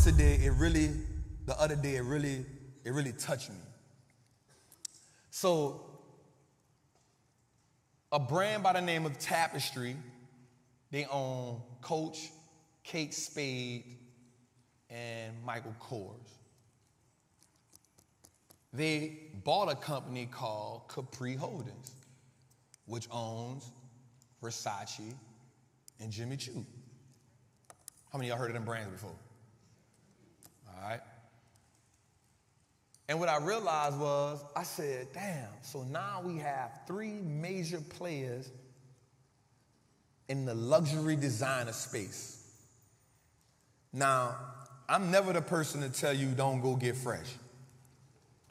verse today, the other day, it really touched me. So, a brand by the name of Tapestry, they own Coach, Kate Spade, and Michael Kors. They bought a company called Capri Holdings, which owns Versace and Jimmy Choo. How many of y'all heard of them brands before? All right. And what I realized was, I said, damn, so now we have three major players in the luxury designer space. Now, I'm never the person to tell you don't go get fresh.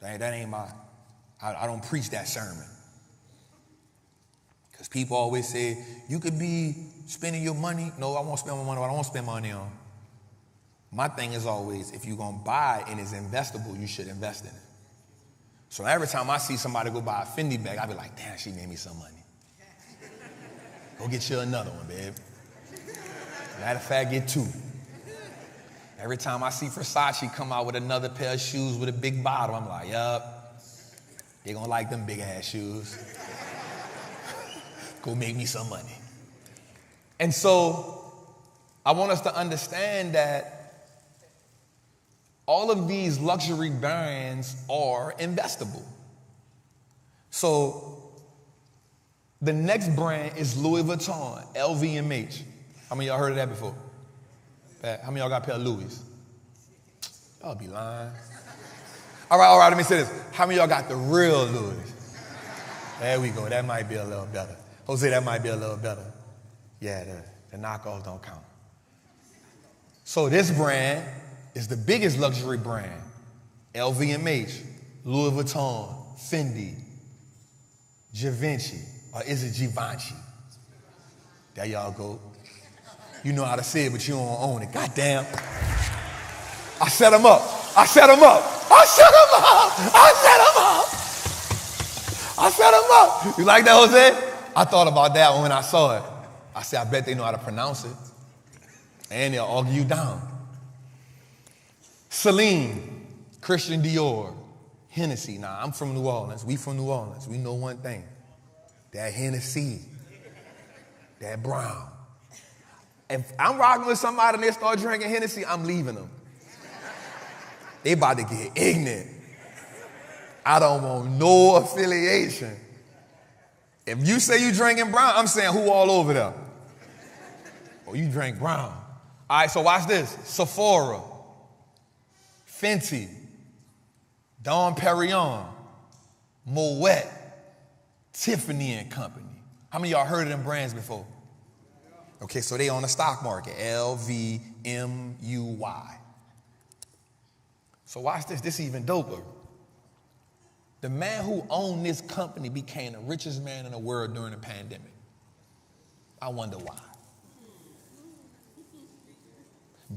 That ain't I don't preach that sermon. Because people always say, you could be spending your money. No, I won't spend my money on what I won't spend money on. My thing is always, if you're going to buy and it's investable, you should invest in it. So every time I see somebody go buy a Fendi bag, I be like, damn, she made me some money. Go get you another one, babe. Matter of fact, get two. Every time I see Versace come out with another pair of shoes with a big bottom, I'm like, yup, they gonna like them big ass shoes. Go make me some money. And so I want us to understand that all of these luxury brands are investable. So the next brand is Louis Vuitton, LVMH. How many of y'all heard of that before? How many of y'all got a pair of Louis? Y'all be lying. All right, let me say this. How many of y'all got the real Louis? There we go. That might be a little better. Jose, that might be a little better. Yeah, the knockoffs don't count. So this brand is the biggest luxury brand. LVMH, Louis Vuitton, Fendi, Givenchy, or is it Givenchy? There y'all go. You know how to say it, but you don't own it. Goddamn. I set them up. You like that, Jose? I thought about that when I saw it. I said, I bet they know how to pronounce it. And they'll argue you down. Celine, Christian Dior, Hennessy. Now, I'm from New Orleans. We from New Orleans. We know one thing. That Hennessy. That brown. If I'm rocking with somebody and they start drinking Hennessy, I'm leaving them. They about to get ignorant. I don't want no affiliation. If you say you drinking brown, I'm saying who all over there? Oh, you drink brown. All right, so watch this. Sephora, Fenty, Dom Perignon, Moet, Tiffany & Company. How many of y'all heard of them brands before? Okay, so they on the stock market, LVMUY. So watch this. This is even doper. The man who owned this company became the richest man in the world during the pandemic. I wonder why.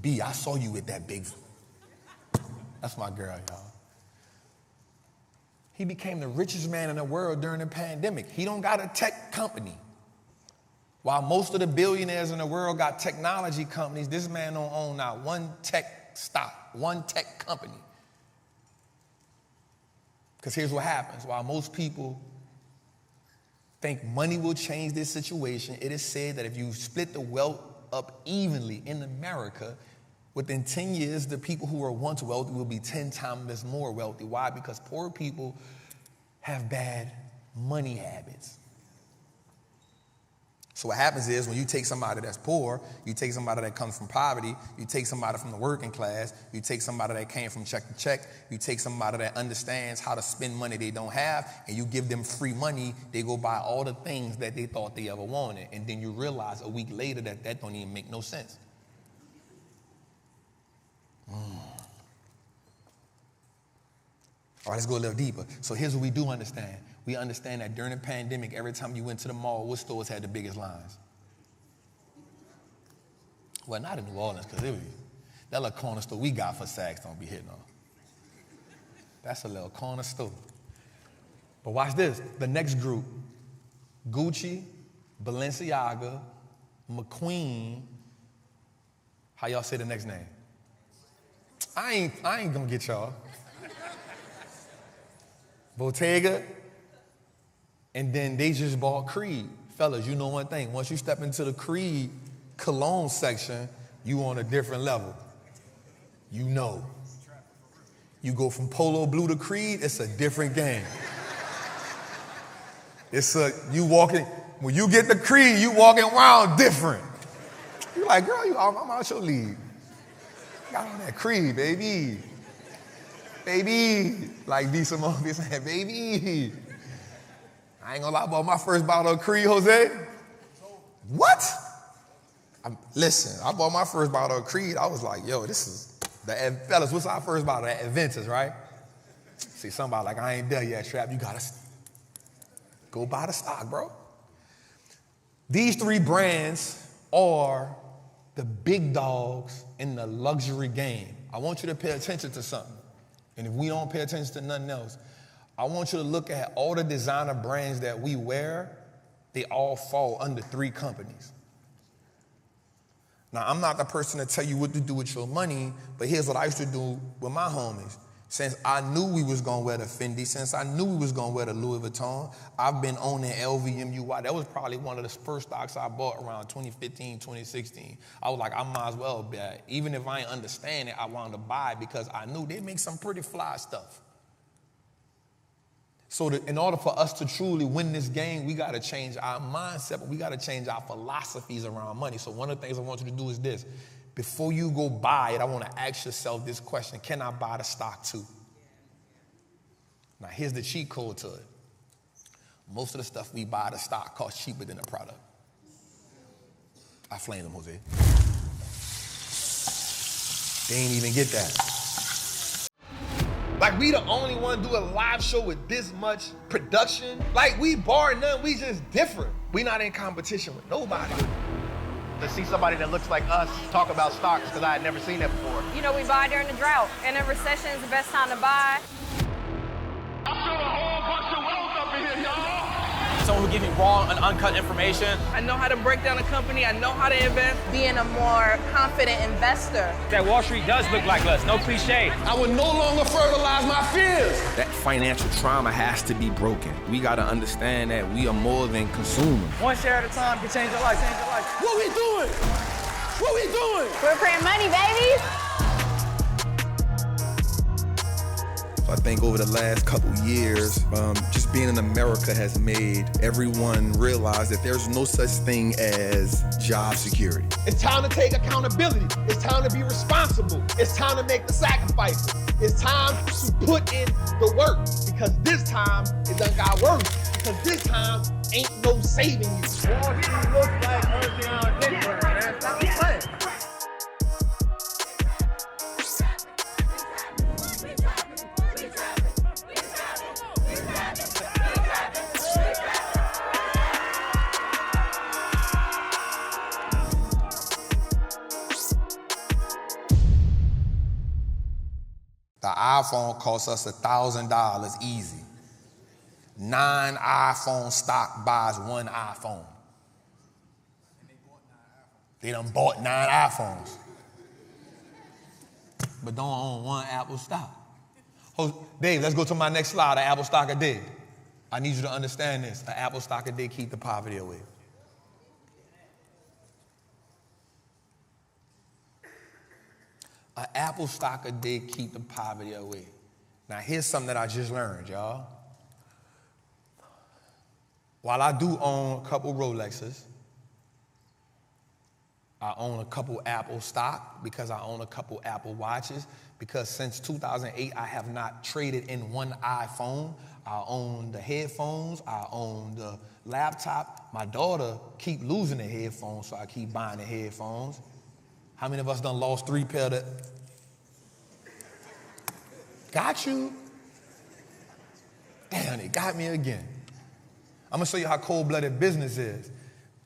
B, I saw you with that big. That's my girl, y'all. He became the richest man in the world during the pandemic. He don't got a tech company. While most of the billionaires in the world got technology companies, this man don't own not one tech stock, one tech company. Because here's what happens. While most people think money will change this situation, it is said that if you split the wealth up evenly in America, within 10 years, the people who were once wealthy will be 10 times more wealthy. Why? Because poor people have bad money habits. So what happens is when you take somebody that's poor, you take somebody that comes from poverty, you take somebody from the working class, you take somebody that came from check to check, you take somebody that understands how to spend money they don't have, and you give them free money, they go buy all the things that they thought they ever wanted. And then you realize a week later that that don't even make no sense. All right, let's go a little deeper. So here's what we do understand. We understand that during the pandemic, every time you went to the mall, what stores had the biggest lines? Well, not in New Orleans, because that little corner store we got for Saks don't be hitting on. That's a little corner store. But watch this. The next group, Gucci, Balenciaga, McQueen. How y'all say the next name? I ain't gonna get y'all. Bottega, and then they just bought Creed. Fellas, you know one thing, once you step into the Creed cologne section, you on a different level. You know. You go from Polo Blue to Creed, it's a different game. You walking, when you get the Creed, you walking around different. You like, girl, I'm out your league. Got on that Creed, baby. Baby. Like D. Simone be saying, baby. I ain't gonna lie about my first bottle of Creed, Jose. What? Listen, I bought my first bottle of Creed. I was like, yo, this is, fellas, what's our first bottle? That Adventus, right? See, somebody like, I ain't there yet, Trap. You gotta go buy the stock, bro. These three brands are the big dogs in the luxury game. I want you to pay attention to something. And if we don't pay attention to nothing else, I want you to look at all the designer brands that we wear. They all fall under three companies. Now, I'm not the person to tell you what to do with your money, but here's what I used to do with my homies. Since I knew we was gonna wear the Fendi, since I knew we was gonna wear the Louis Vuitton, I've been owning LVMUY. That was probably one of the first stocks I bought around 2015, 2016. I was like, I might as well buy it. Even if I ain't understand it, I wanted to buy it because I knew they make some pretty fly stuff. So in order for us to truly win this game, we gotta change our mindset, but we gotta change our philosophies around money. So one of the things I want you to do is this. Before you go buy it, I want to ask yourself this question: can I buy the stock too? Now, here's the cheat code to it. Most of the stuff we buy, the stock costs cheaper than the product. I flamed them, Jose. They ain't even get that. Like, we the only one do a live show with this much production. Like, we bar none, we just different. We not in competition with nobody. To see somebody that looks like us talk about stocks, because I had never seen that before. You know, we buy during the drought, and in recession is the best time to buy. I feel a whole bunch of wealth up in here, y'all. Someone who gives me raw and uncut information. I know how to break down a company. I know how to invest. Being a more confident investor. That Wall Street does look like us, no cliche. I would no longer fertilize my fears. That financial trauma has to be broken. We gotta understand that we are more than consumers. One share at a time can change your life, change your life. What we doing? What we doing? We're printing money, baby. So I think over the last couple years, just being in America has made everyone realize that there's no such thing as job security. It's time to take accountability. It's time to be responsible. It's time to make the sacrifices. It's time to put in the work, because this time it done got worse. Because this time ain't no saving you. Wall Street looks like earthing on different, man. Stop playing. The iPhone costs us $1,000 easy. 9 iPhone stock buys 1 iPhone. They done bought 9 iPhones. But don't own 1 Apple stock. Dave, let's go to my next slide, the Apple stock a day. I need you to understand this. The Apple stock a day keep the poverty away. An Apple stock a day keep the poverty away. Now, here's something that I just learned, y'all. While I do own a couple Rolexes, I own a couple Apple stock because I own a couple Apple watches, because since 2008, I have not traded in 1 iPhone. I own the headphones, I own the laptop. My daughter keep losing the headphones, so I keep buying the headphones. How many of us done lost 3 pair that? Got you. Damn, it got me again. I'm gonna show you how cold-blooded business is.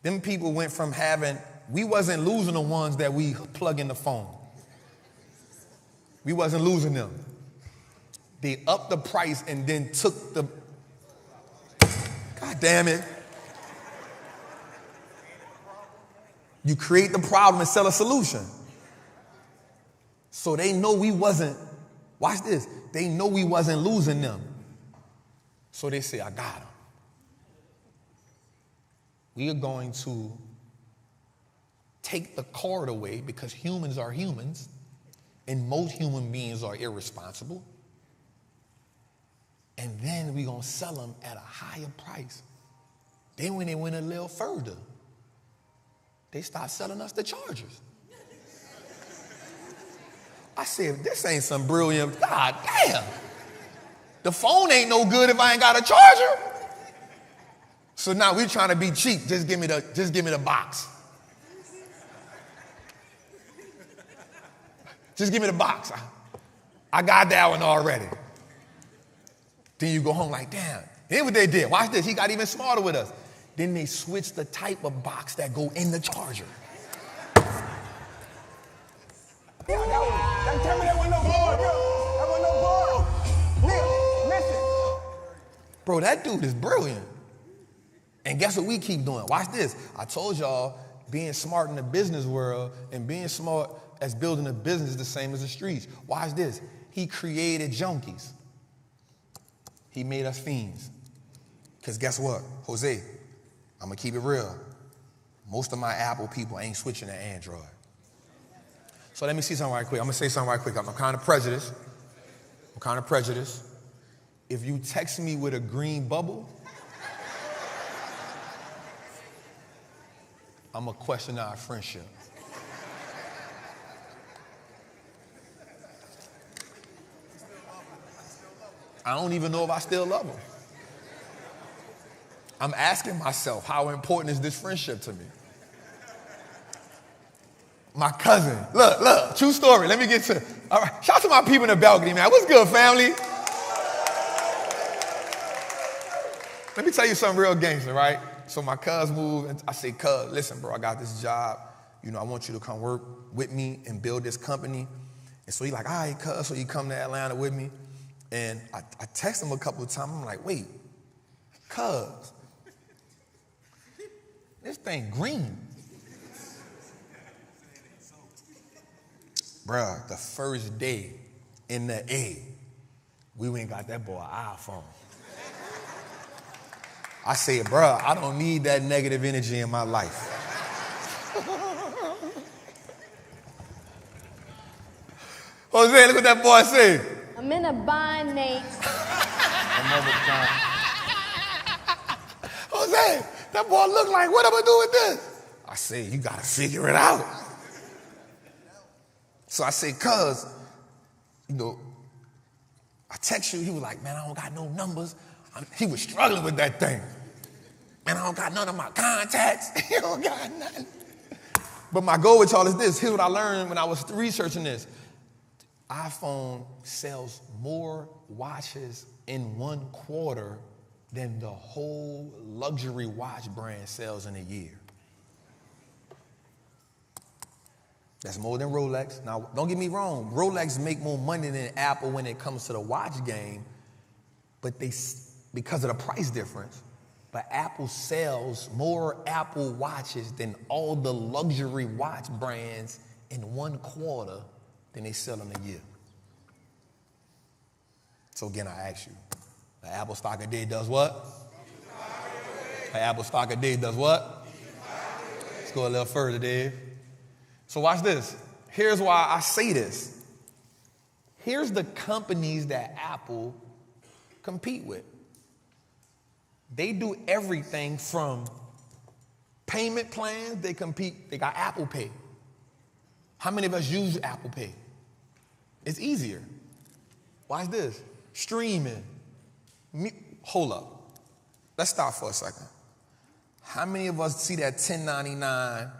Them people went from we wasn't losing the ones that we plug in the phone. We wasn't losing them. They upped the price and then took the, God damn it. You create the problem and sell a solution. So they know we wasn't, watch this, they know we wasn't losing them. So they say, I got them. We are going to take the card away because humans are humans and most human beings are irresponsible. And then we're going to sell them at a higher price. Then when they went a little further, they start selling us the Chargers. I said, this ain't some brilliant, God damn. The phone ain't no good if I ain't got a charger. So now we're trying to be cheap. Just give me the box. Just give me the box. I got that one already. Then you go home like, damn. Then what they did, watch this, he got even smarter with us. Then they switched the type of box that go in the charger. Tell me that wasn't no board, bro. That wasn't no board. Nigga, listen. Bro, that dude is brilliant. And guess what we keep doing? Watch this. I told y'all, being smart in the business world and being smart as building a business is the same as the streets. Watch this. He created junkies. He made us fiends. Because guess what? Jose, I'm going to keep it real. Most of my Apple people ain't switching to Android. So let me see something right quick. I'm going to say something right quick. I'm kind of prejudiced. If you text me with a green bubble, I'm going to question our friendship. I don't even know if I still love him. I'm asking myself, how important is this friendship to me? My cousin, look, true story. Let me get to, all right, shout out to my people in the balcony, man. What's good, family? Let me tell you something real gangster, right? So my cuz moved, and I say, cuz, listen, bro, I got this job. You know, I want you to come work with me and build this company. And so he like, all right, cuz, so he come to Atlanta with me. And I text him a couple of times. I'm like, wait, cuz, this thing green. Bruh, the first day in the A, we went and got that boy an iPhone. I said, bruh, I don't need that negative energy in my life. Jose, look what that boy said. I'm in a bind, Nate. Jose, that boy look like, what am I doing with this? I said, you gotta figure it out. So I said, cuz, you know, I text you, he was like, man, I don't got no numbers. He was struggling with that thing. Man, I don't got none of my contacts. He don't got nothing. But my goal with y'all is this. Here's what I learned when I was researching this. iPhone sells more watches in 1 quarter than the whole luxury watch brand sells in a year. That's more than Rolex. Now, don't get me wrong. Rolex make more money than Apple when it comes to the watch game, but because of the price difference. But Apple sells more Apple watches than all the luxury watch brands in 1 quarter than they sell in a year. So again, I ask you, the Apple stock a day does what? The Apple stock a day does what? Let's go a little further, Dave. So watch this. Here's why I say this. Here's the companies that Apple compete with. They do everything from payment plans, they got Apple Pay. How many of us use Apple Pay? It's easier. Watch this. Streaming. Hold up. Let's stop for a second. How many of us see that $10.99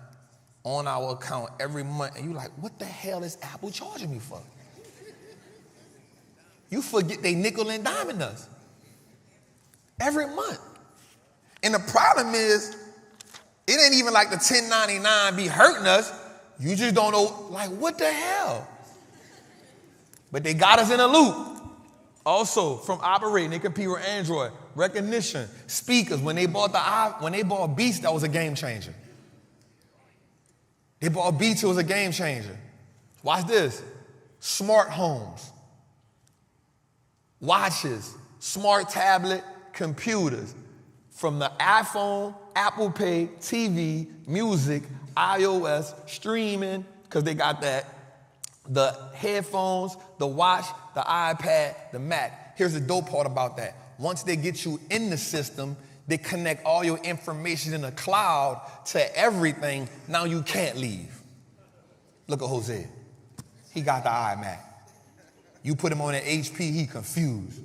on our account every month and you're like, what the hell is Apple charging me for? You forget they nickel and diming us every month. And the problem is, it ain't even like the $10.99 be hurting us. You just don't know, like, what the hell? But they got us in a loop. Also, from operating, they compete with Android, recognition, speakers. When they bought Beats, that was a game changer. They bought Beats, it was a game changer. Watch this. smart homes, watches, smart tablet, computers, from the iPhone, Apple Pay, TV, music, iOS, streaming, because they got that, the headphones, the watch, the iPad, the Mac. Here's the dope part about that. Once they get you in the system, they connect all your information in the cloud to everything. Now you can't leave. Look at Jose. He got the iMac. You put him on an HP, he confused.